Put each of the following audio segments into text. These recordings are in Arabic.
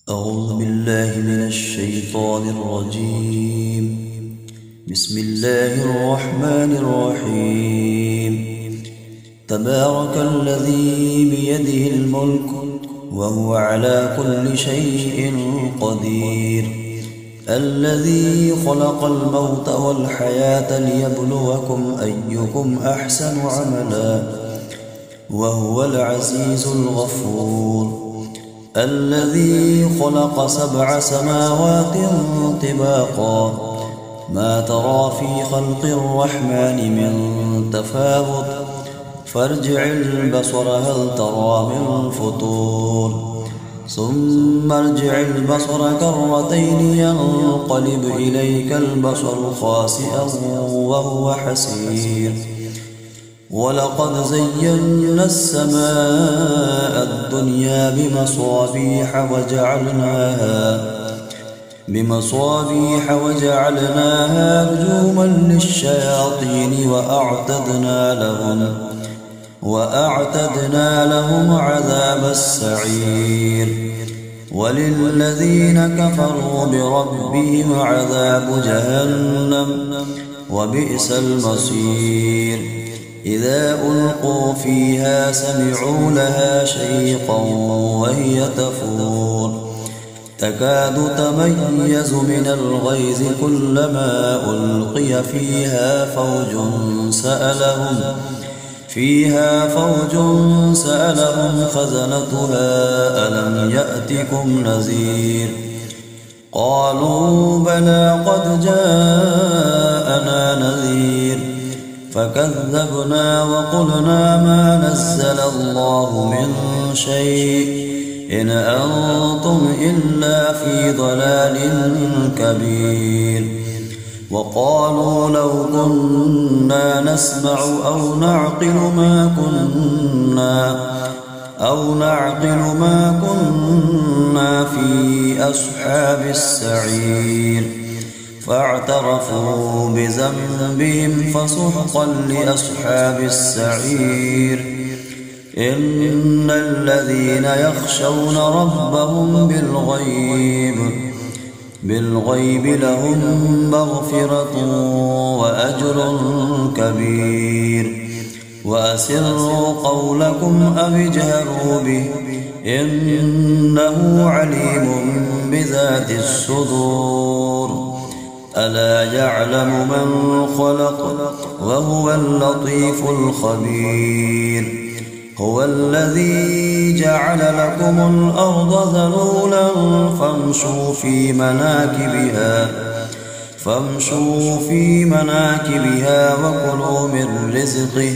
أعوذ بالله من الشيطان الرجيم. بسم الله الرحمن الرحيم. تبارك الذي بيده الملك وهو على كل شيء قدير، الذي خلق الموت والحياة ليبلوكم أيكم أحسن عملا وهو العزيز الغفور، الذي خلق 7 سماوات طباقا ما ترى في خلق الرحمن من تفاوت فارجع البصر هل ترى من فطور، ثم ارجع البصر كرتين ينقلب إليك البصر خاسئا وهو حسير، ولقد زينا السماء الدنيا بمصابيح وجعلناها رجوما للشياطين وأعتدنا لهم عذاب السعير، وللذين كفروا بربهم عذاب جهنم وبئس المصير. إذا ألقوا فيها سمعوا لها شيقا وهي تفور تكاد تميز من الغيظ كلما ألقي فيها فوج سألهم خزنتها ألم يأتكم نذير، قالوا بلى قد جاءنا نذير فكذبنا وقلنا ما نزل الله من شيء إن أنتم إلا في ضلال كبير، وقالوا لو كنا نسمع أو نعقل ما كنا في أصحاب السعير، فاعترفوا بذنبهم فسحقا لأصحاب السعير. إن الذين يخشون ربهم بالغيب لهم مغفرة وأجر كبير، وأسروا قولكم أو اجهروا به إنه عليم بذات الصدور، ألا يعلم من خلق وهو اللطيف الخبير. هو الذي جعل لكم الأرض ذلولا فامشوا في مناكبها وكلوا من رزقه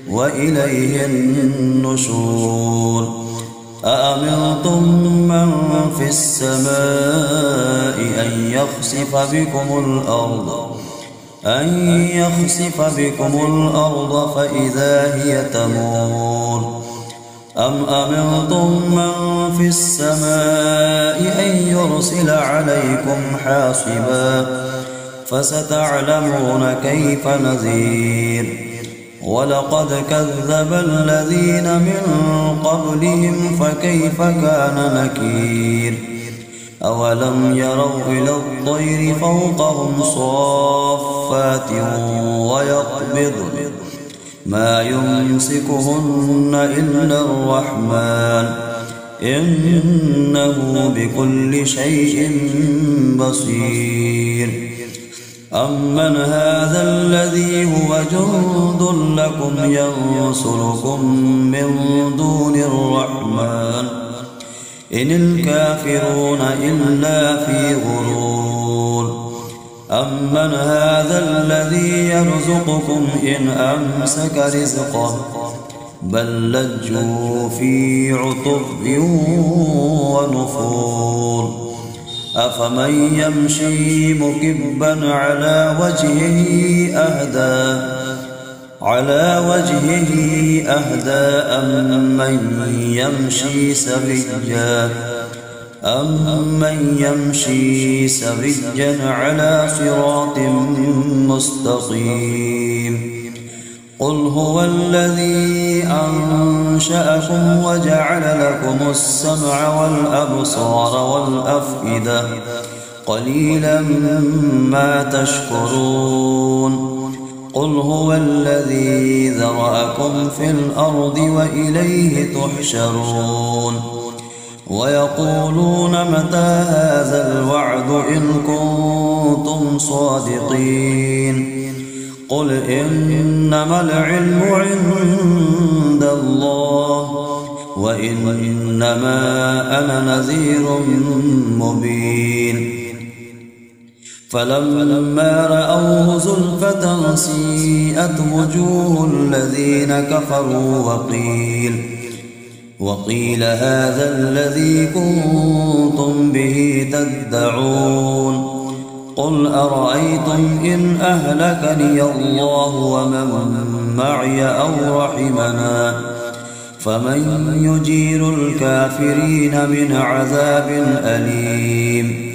وإليه النشور. أأمنتم من في السماء أن يخسف بكم الأرض فإذا هي تمور، أم أمنتم من في السماء أن يرسل عليكم حاصبا فستعلمون كيف نذير. ولقد كذب الذين من قبلهم فكيف كان نكير. أولم يروا إلى الطير فوقهم صافات ويقبضن ما يمسكهن إلا الرحمن إنه بكل شيء بصير. أمن هذا الذي هو جند لكم ينصركم من دون الرحمن إن الكافرون إلا في غرور. أمن هذا الذي يرزقكم إن أمسك رزقه بل لجوا في عتب ونفور. أفمن يمشي مكبا على وجهه أهدى أمن يمشي سويا على صراط مستقيم. قل هو الذي أنشأكم وجعل لكم السمع والأبصار والأفئدة قليلا ما تشكرون قل هو الذي ذرأكم في الأرض وإليه تحشرون ويقولون متى هذا الوعد إن كنتم صادقين قل إنما العلم عند الله وإنما أنا نذير مبين فلما رأوه زلفة سيئت وجوه الذين كفروا وقيل هذا الذي كنتم به تدعون قل أرأيتم إن أهلكني الله ومن معي أو رحمنا فمن يجير الكافرين من عذاب أليم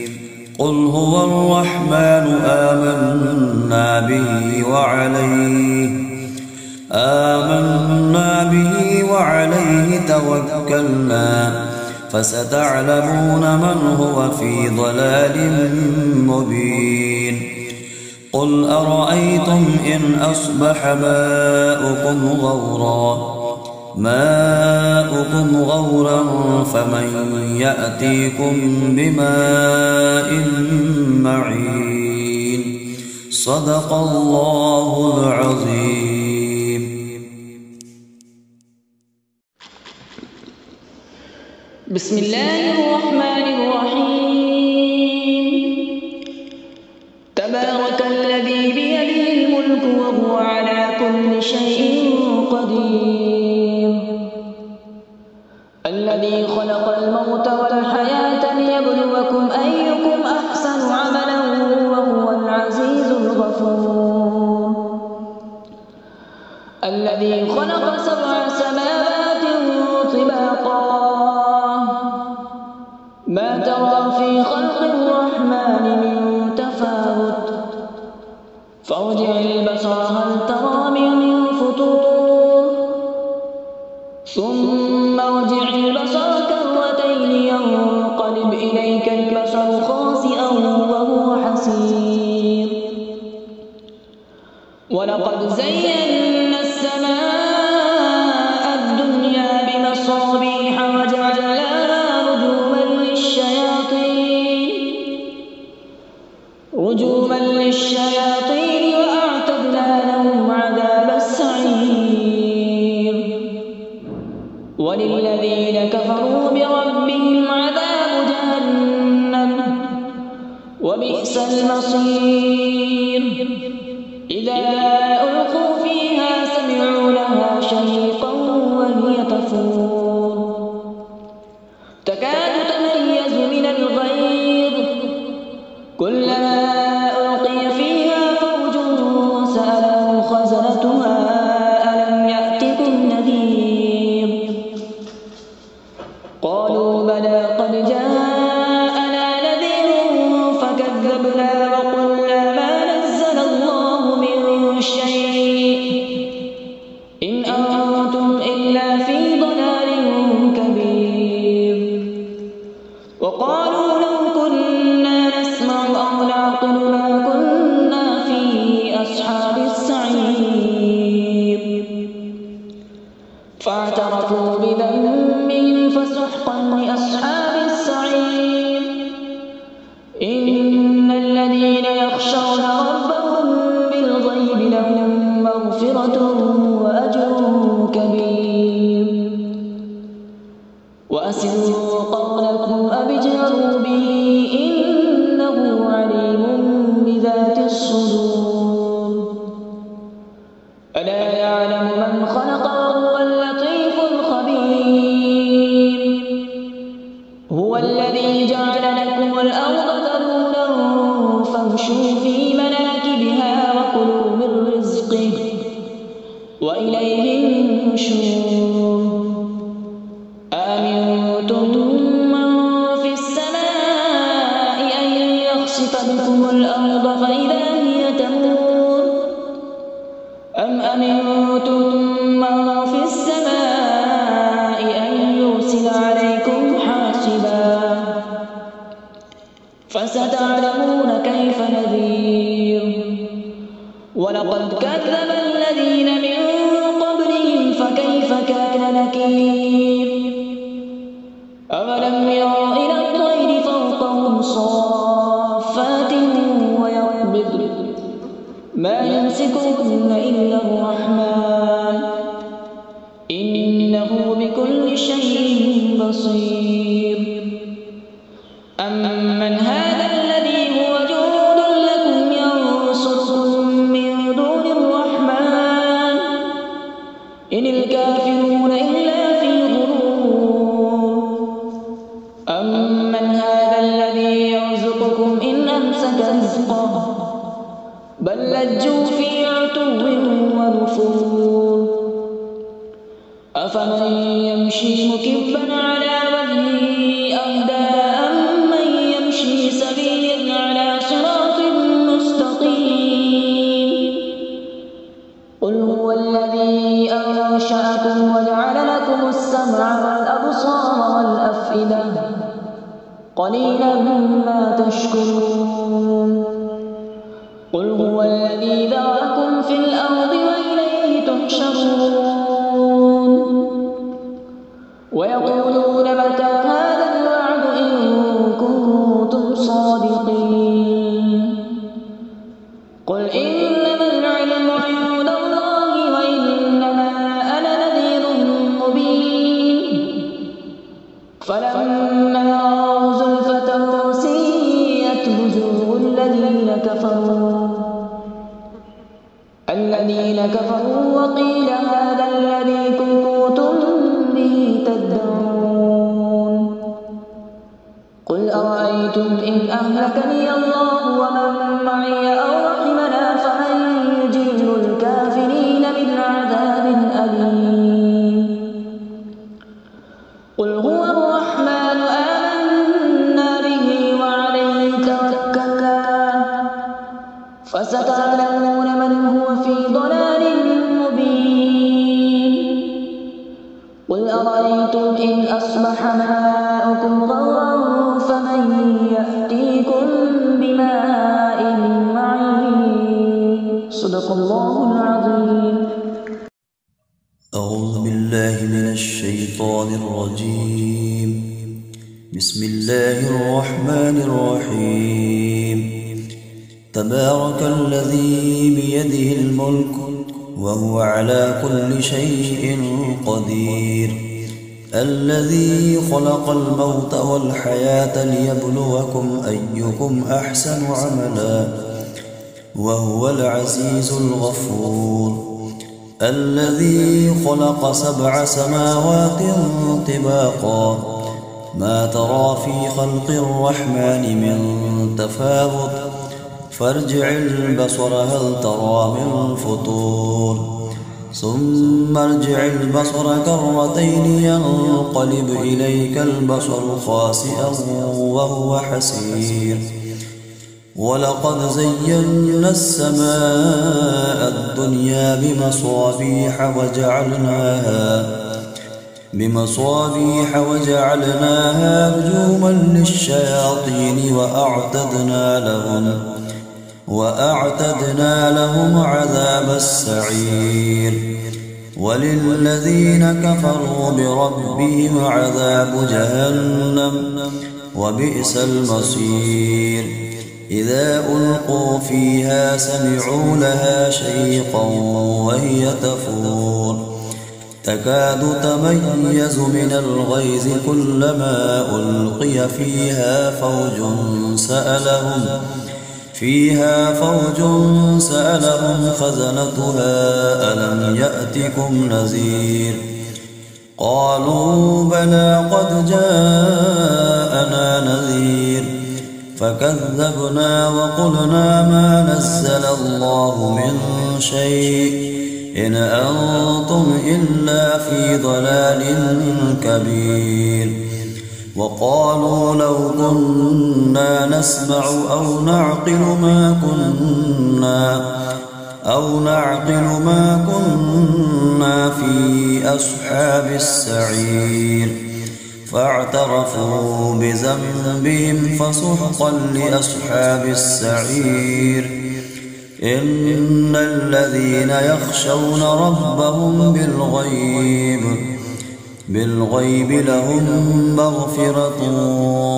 قل هو الرحمن آمنا به وعليه توكلنا فستعلمون من هو في ضلال مبين قل أرأيتم إن أصبح ماؤكم غورا فمن يأتيكم بماء معين صدق الله العظيم. بسم الله الرحمن الرحيم. تبارك الذي بيده الملك وهو على كل شيء قدير الذي خلق الموت والحياة ليبلوكم أيكم أحسن عملا وهو العزيز الغفور الذي خلق 7 سماوات طباقا ما ترى في خلق الرحمن من تفاوت فارجع البصر هل ترى من فطور ثم ارجع البصر كرتين ينقلب إليك البصر خاسئا وهو حسير ولقد زينا السماء الدنيا بمصابيح وجعلناها رجوما للشياطين وأعتدنا لهم عذاب السعير وللذين كفروا بربهم عذاب جهنم وبئس المصير إذا ألقوا فيها سمعوا لها شهيقا وهي تفور تكاد تميز من الغيظ كلما ألقي فيها فوج سألهم خزنتها ألم يأتكم نذير قالوا بلى قد جاءنا نذير فكذبنا وقلنا ما نزل الله من شيء إن أنتم إلا في ضلال كبير وقالوا لو كنا نسمع أو نعقل ما كنا في أصحاب السعير فاعترفوا بذنبهم فسحقا لأصحاب السعير إن الذين يخشون ربهم بالغيب لهم مغفرة وأجر كبير وأسروا قولكم أو اجهروا به إنه عليم بذات الصدور ألا يعلم من خلق وهو اللطيف الخبير هو الذي جعل لكم الأرض ذلولا فامشوا في مناكبها وكلوا من رزقه وإليه النشور أأمنتم من في السماء أن يخسف بكم الأرض فإذا هي تمور أم أمنتم من في السماء أن يرسل عليكم حاصبا فستعلمون كيف نذير ولقد كذب الذين من قبلهم فكيف كان نكير أولم يروا إلى الطير فوقهم صافات ويقبض ما يمسكهن إلا الرحمن إنه بكل شيء بصير أمن هذا الذي هو جند لكم ينصركم من دون الرحمن إن الكافرون إلا في غرور أمن هذا الذي يرزقكم إن أمسك رزقه بل لجوا في عتو ونفور أفمن يمشي مكبا على وجهه أهدى أمن يمشي سويا على صراط مستقيم قل هو الذي أنشأكم وجعل لكم السمع والأبصار والأفئدة قليلا ما تشكرون قل هو الذي ذرأكم في الأرض وإليه تحشرون ويقولون متى هذا الوعد إن كنتم صادقين قل إنما العلم عند الله وإنما أنا نذير مبين فلما رأوا زلفة سيئت وجوه الذين كفروا وقيل هذا الذي كنتم به تدعون قل أرأيتم إن أهلكني الله ومن معي أو رحمنا فمن يجير الكافرين من عذاب أليم قل هو الرحمن آمنا به وعليه توكلنا فستعلمون من هو في ضلال مبين قل أرأيتم إن أصبح ماؤكم غورا فمن يأتيكم بماء معين صدق الله العظيم. أعوذ بالله من الشيطان الرجيم. بسم الله الرحمن الرحيم. تبارك الذي بيده الملك وهو على كل شيء قدير الذي خلق الموت والحياة ليبلوكم أيكم أحسن عملا وهو العزيز الغفور الذي خلق 7 سماوات طباقا ما ترى في خلق الرحمن من تفاوت فارجع البصر هل ترى من فطور ثم ارجع البصر كرتين ينقلب إليك البصر خاسئا وهو حسير ولقد زينا السماء الدنيا بمصابيح وجعلناها رجوما للشياطين وأعتدنا لهم عذاب السعير وللذين كفروا بربهم عذاب جهنم وبئس المصير إذا ألقوا فيها سمعوا لها شيقا وهي تفور تكاد تميز من الغيظ كلما ألقي فيها فوج سألهم خزنتها ألم يأتكم نذير قالوا بلى قد جاءنا نذير فكذبنا وقلنا ما نزل الله من شيء إن أنتم إلا في ضلال كبير وقالوا لو كنا نسمع أو نعقل أو نعقل ما كنا في أصحاب السعير فاعترفوا بذنبهم فسحقا لأصحاب السعير إن الذين يخشون ربهم بالغيب لهم مغفرة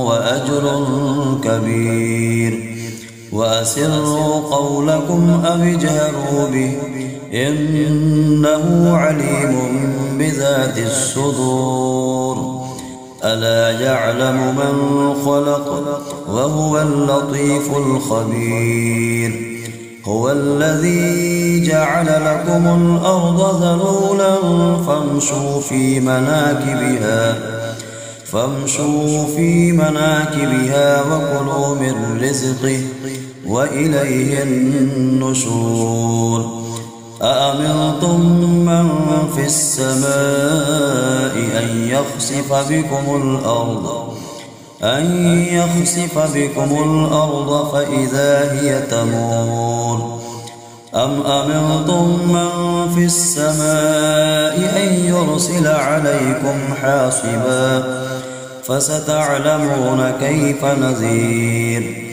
وأجر كبير وأسروا قولكم أو اجهروا به إنه عليم بذات الصدور ألا يعلم من خلق وهو اللطيف الخبير هو الذي جعل لكم الأرض ذلولا فامشوا في مناكبها وكلوا من رزقه وإليه النشور أأمنتم من في السماء أن يخسف بكم الأرض فإذا هي تمور أم أمنتم من في السماء أن يرسل عليكم حاصبا فستعلمون كيف نذير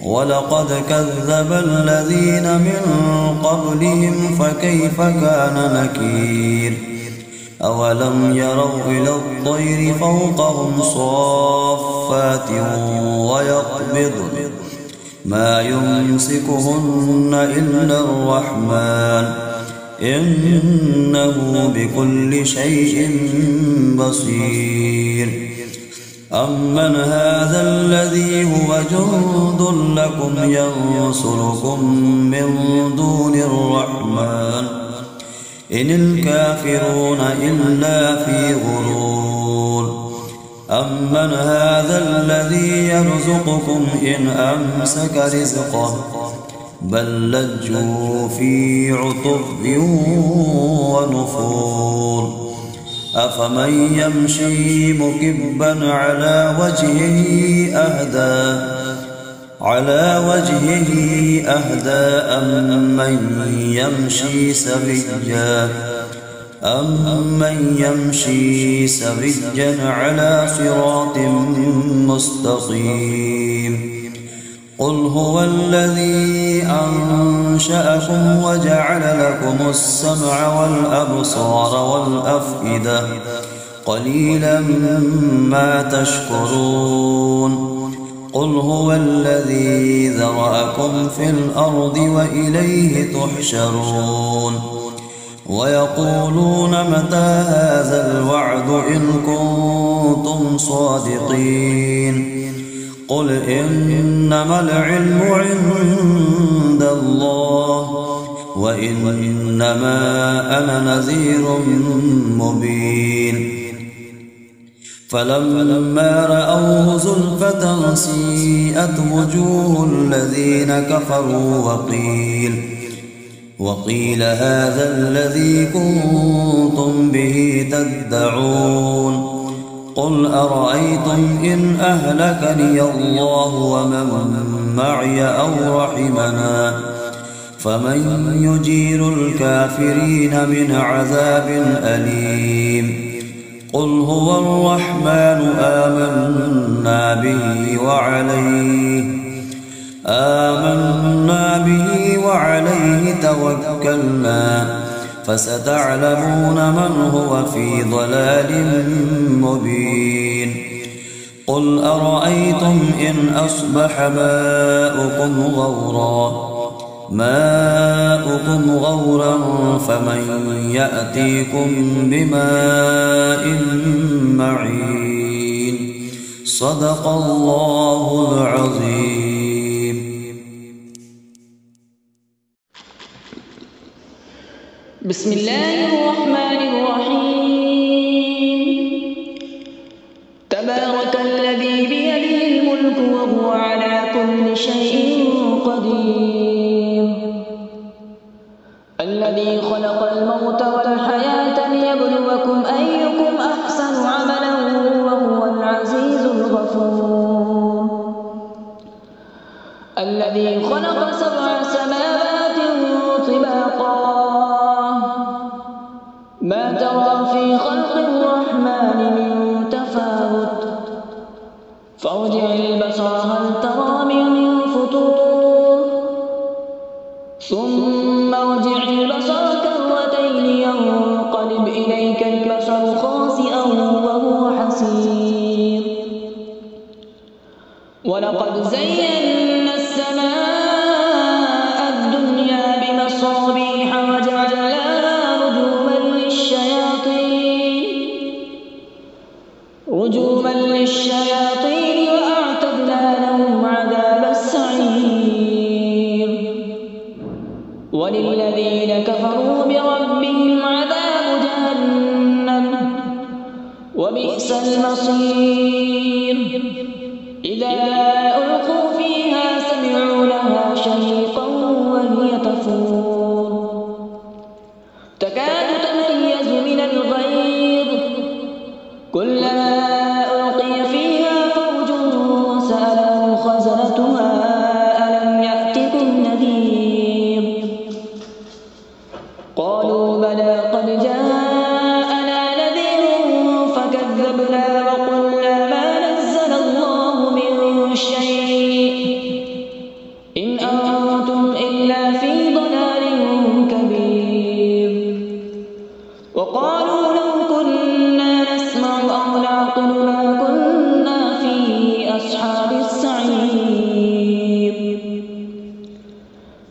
ولقد كذب الذين من قبلهم فكيف كان نكير أولم يروا إلى الطير فوقهم صافات ويقبضن ما يمسكهن إلا الرحمن إنه بكل شيء بصير أمن هذا الذي هو جند لكم ينصركم من دون الرحمن إن الكافرون إلا في غرور أمن هذا الذي يرزقكم إن أمسك رزقه بل لجوا في عتب ونفور أفمن يمشي مكبا على وجهه أهدى أمن يمشي سويا على صراط مستقيم قل هو الذي أنشأكم وجعل لكم السمع والأبصار والأفئدة قليلا ما تشكرون قل هو الذي ذرأكم في الأرض وإليه تحشرون ويقولون متى هذا الوعد إن كنتم صادقين قل إنما العلم عند الله وإنما أنا نذير مبين فلما رأوه زلفة سيئت وجوه الذين كفروا وقيل هذا الذي كنتم به تدعون قل أرأيتم إن أهلكني الله ومن معي أو رحمنا فمن يجير الكافرين من عذاب أليم قل هو الرحمن آمنا به وعليه توكلنا فستعلمون من هو في ضلال مبين قل أرأيتم إن أصبح ماؤكم غورا فمن يأتيكم بماء معين صدق الله العظيم. بسم الله الرحمن الرحيم تبارك الذي بيده الملك وهو على كل شيء قدير الذي خلق الموت والحياة ليبلوكم أيكم أحسن عملا وهو العزيز الغفور الذي خلق 7 سماوات طباقا ترى في خلق الرحمن من تفاوت فارجع البصر هل ترى من فطور ثم ارجع البصر كرتين ينقلب إليك البصر خاسئا وهو حسير ولقد زينا السماء الدنيا بمصابيح وجعلناها رجوما للشياطين وأعتدنا لهم عذاب السعير وللذين كفروا بربهم عذاب جهنم وبئس المصير إذا ألقوا فيها سمعوا لها شهيقا وهي تفور تكاد تميز من الغيظ كلما ألقي فيها فوج سألهم خزنتها ألم يأتكم نذير قالوا بلى قد جاءنا نذير فكذبنا وقلنا ما نزل الله من شيء إن أنتم إلا في ضلال كبير وقالوا لو كنا نسمع أو نعقل ما كنا في أصحاب السعير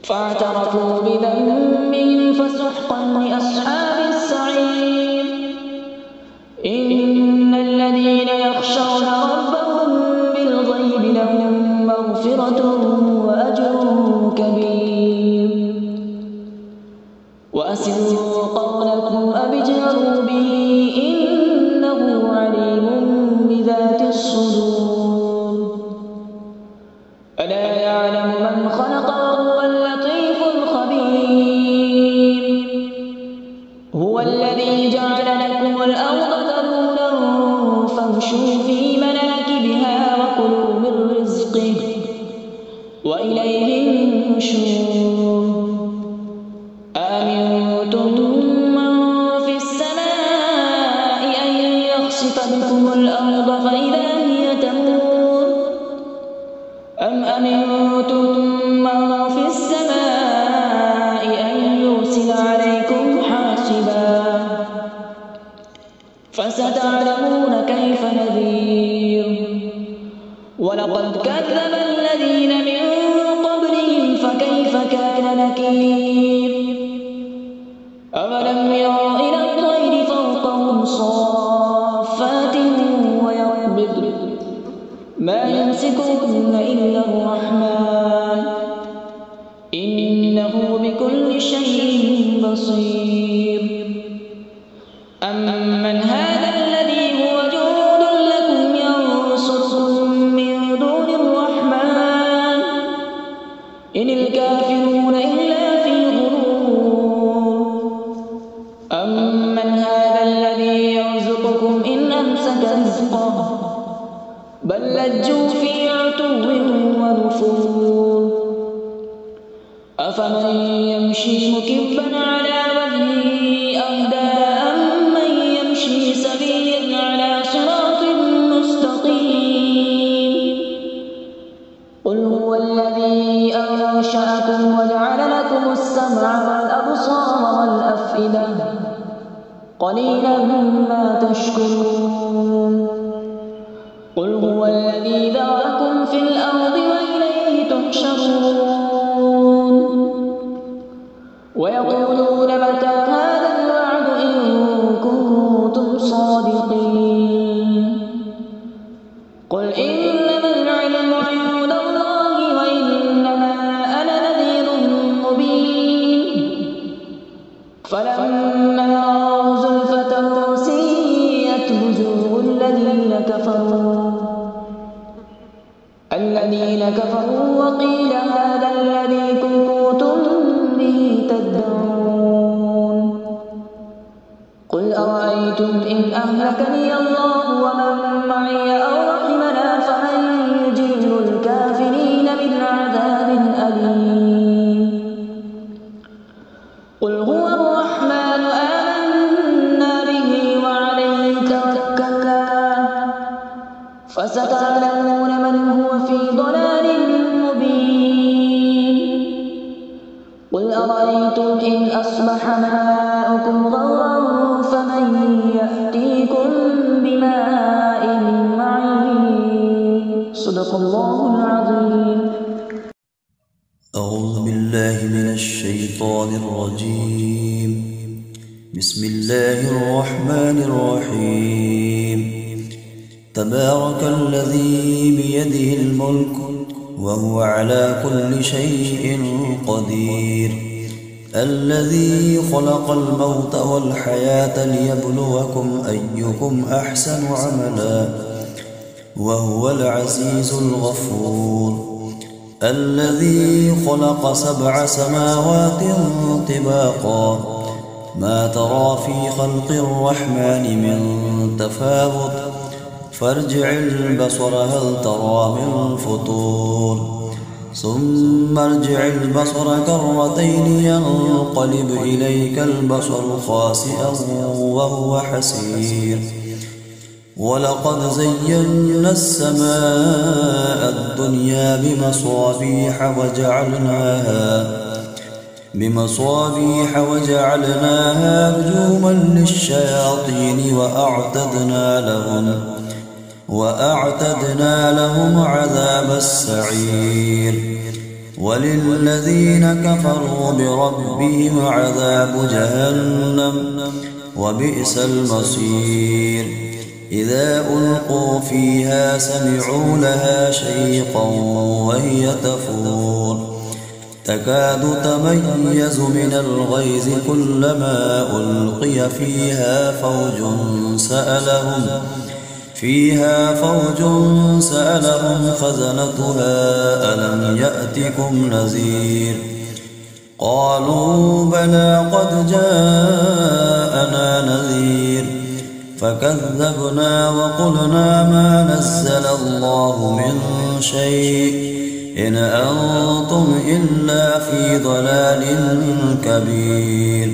فاعترفوا بذنبهم فسحقا لأصحاب السعير إن الذين يخشون ربهم بالغيب لهم مغفرة وأجر كبير وأسروا قولكم أو اجهروا به إنه عليم بذات الصدور ألا يعلم من خلق وهو اللطيف الخبير هو الذي جعل لكم الأرض ذلولا فامشوا في مناكبها وكلوا من رزقه وإليه النشور أأمنتم من في السماء أن يخسف بكم الأرض فإذا هي تمور أم أمنتم من في السماء أن يرسل عليكم حاصبا فستعلمون كيف نذير ولقد كذب الذين من قبلهم فكيف كان نكير أولم يروا إلى الطير فوقهم صافات ويقبض ما يمسكهن إلا الرحمن إنه بكل شيء بصير أمن هذا الذي هو جند لكم ينصركم من دون الرحمن إن الكافرون إلا في غرور أمن هذا الذي يرزقكم إن أمسك رزقه بل لجوا في عتو ونفور أفمن يمشي مكبا على وجهه أهدى أمن يمشي سويا على صراط مستقيم قل هو الذي أنشأكم وجعل لكم السمع والأبصار والأفئدة قليلا ما تشكرون قل هو الذي ذرأكم في الأرض وإليه تحشرون ويقولون متى هذا الوعد إن كنتم صادقين قل إنما العلم عند الله وإنما أنا نذير مبين فلما رأوا زلفة سيئت وجوه الذين كفروا وقيل هذا الذي كنتم به تدعون قل أرأيتم إن أهلكني الله ومن معي أو رحمنا فمن يجير الكافرين من عذاب أليم قل هو الرحمن آمنا به أرأيتم إن أصبح ماؤكم غورا فمن يأتيكم بماء معين. صدق الله العظيم. أعوذ بالله من الشيطان الرجيم. بسم الله الرحمن الرحيم. تبارك الذي بيده الملك وهو على كل شيء قدير، الذي خلق الموت والحياة ليبلوكم أيكم أحسن عملا وهو العزيز الغفور، الذي خلق 7 سماوات طباقا ما ترى في خلق الرحمن من تفاوت فارجع البصر هل ترى من فطور، ثم ارجع البصر كرتين ينقلب إليك البصر خاسئا وهو حسير، ولقد زينا السماء الدنيا بمصابيح وجعلناها رجوما للشياطين وأعتدنا لهم عذاب السعير، وللذين كفروا بربهم عذاب جهنم وبئس المصير. إذا ألقوا فيها سمعوا لها شيقا وهي تفور تكاد تميز من الغيظ كلما ألقي فيها فوج سألهم خزنتها ألم يأتكم نذير، قالوا بلى قد جاءنا نذير فكذبنا وقلنا ما نزل الله من شيء إن أنتم إلا في ضلال كبير.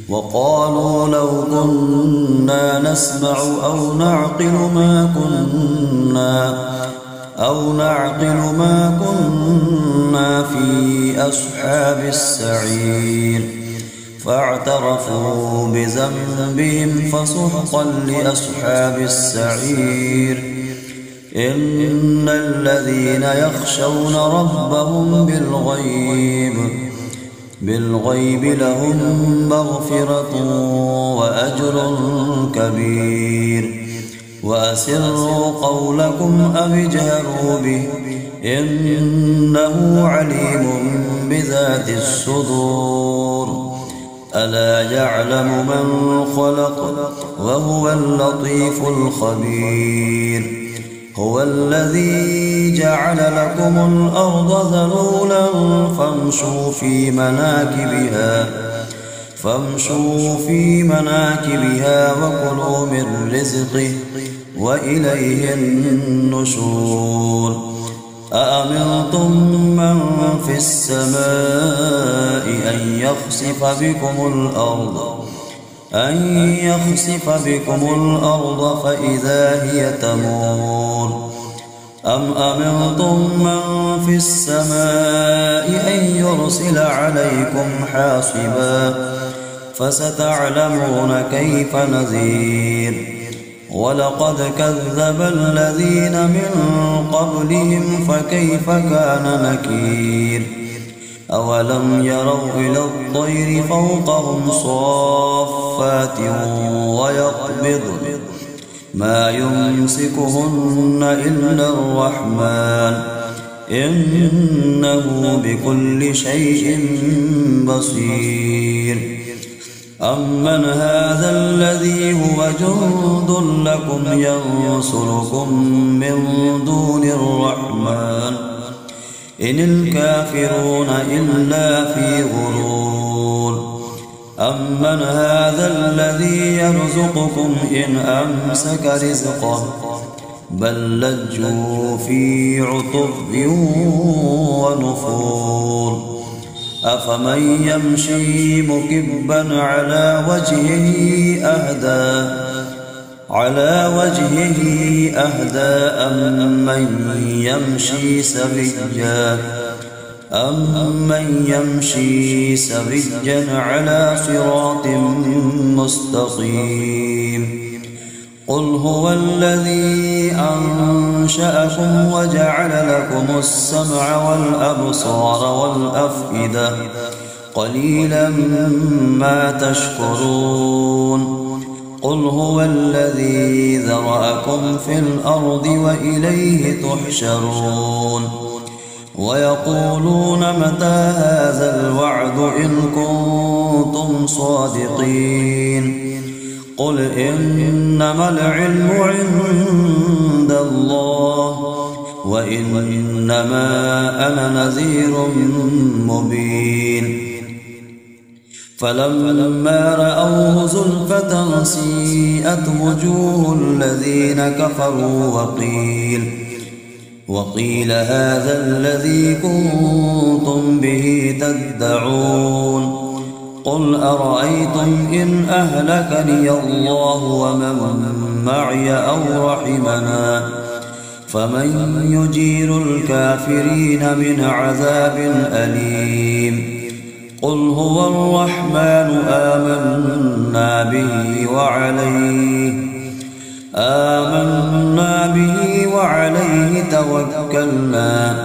وقالوا لو كنا نسمع أو نعقل ما كنا في أصحاب السعير، فاعترفوا بذنبهم فسحقا لأصحاب السعير. إن الذين يخشون ربهم بالغيب لهم مغفرة وأجر كبير. وأسروا قولكم أو اجهروا به إنه عليم بذات الصدور. ألا يعلم من خلق وهو اللطيف الخبير. هو الذي جعل لكم الأرض ذلولا فامشوا في مناكبها وكلوا من رزقه وإليه النشور. أأمنتم من في السماء أن يخسف بكم الأرض فإذا هي تمور، أم أمنتم من في السماء أن يرسل عليكم حاصبا فستعلمون كيف نذير. ولقد كذب الذين من قبلهم فكيف كان نكير. أولم يروا إلى الطير فوقهم صافات ويقبضن ما يمسكهن إلا الرحمن إنه بكل شيء بصير. أمن هذا الذي هو جند لكم ينصركم من دون الرحمن إن الكافرون إلا في غرور. أمن هذا الذي يرزقكم إن أمسك رزقه بل لجوا في عتب ونفور. أفمن يمشي مكبا على وجهه أهدى أم من يمشي سويا أمن يمشي سويا على صراط مستقيم قل هو الذي أنشأكم وجعل لكم السمع والأبصار والأفئدة قليلا ما تشكرون قل هو الذي ذرأكم في الأرض وإليه تحشرون ويقولون متى هذا الوعد إن كنتم صادقين قل إنما العلم عند الله وإنما أنا نذير مبين فلما رأوه زلفة سيئت وجوه الذين كفروا وقيل هذا الذي كنتم به تدعون قل أرأيتم إن أهلكني الله ومن معي أو رحمنا فمن يجير الكافرين من عذاب أليم قل هو الرحمن آمنا به وعليه توكلنا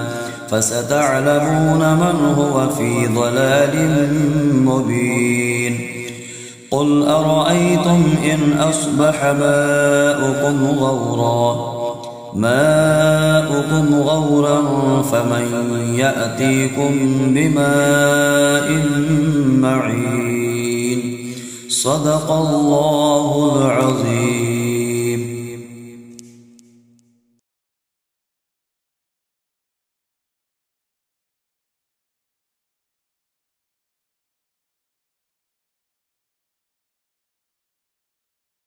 فستعلمون من هو في ضلال مبين قل أرأيتم إن أصبح ماؤكم غورا فمن يأتيكم بماء معين صدق الله العظيم.